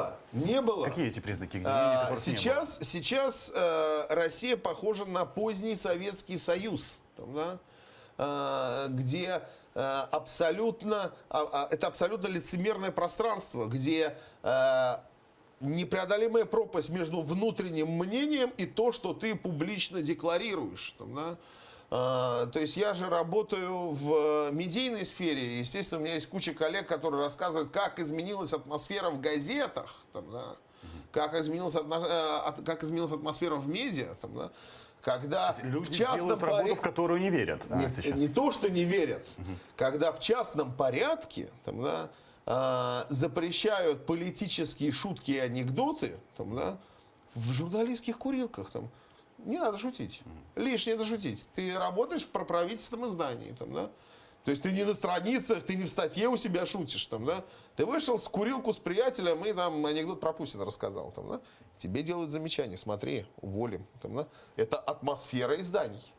было, не было. Какие эти признаки? Где которых не было? Сейчас Россия похожа на поздний Советский Союз, там, да, где абсолютно, это абсолютно лицемерное пространство, где непреодолимая пропасть между внутренним мнением и то, что ты публично декларируешь. Там, да. То есть я же работаю в медийной сфере, естественно, у меня есть куча коллег, которые рассказывают, как изменилась атмосфера в газетах, там, да, как изменилась атмосфера в медиа, там, да, когда люди в частном делают работу, в которую не верят. Да, не то, что не верят, когда в частном порядке там, да, запрещают политические шутки и анекдоты там, да, в журналистских курилках. Там, не надо шутить. Лишнее это шутить. Ты работаешь в правительственном издании. Там, да? То есть ты не на страницах, ты не в статье у себя шутишь. Там, да? Ты вышел в курилку с приятелем и там анекдот про Путина рассказал. Там, да? Тебе делают замечание. Смотри, уволим. Там, да? Это атмосфера изданий.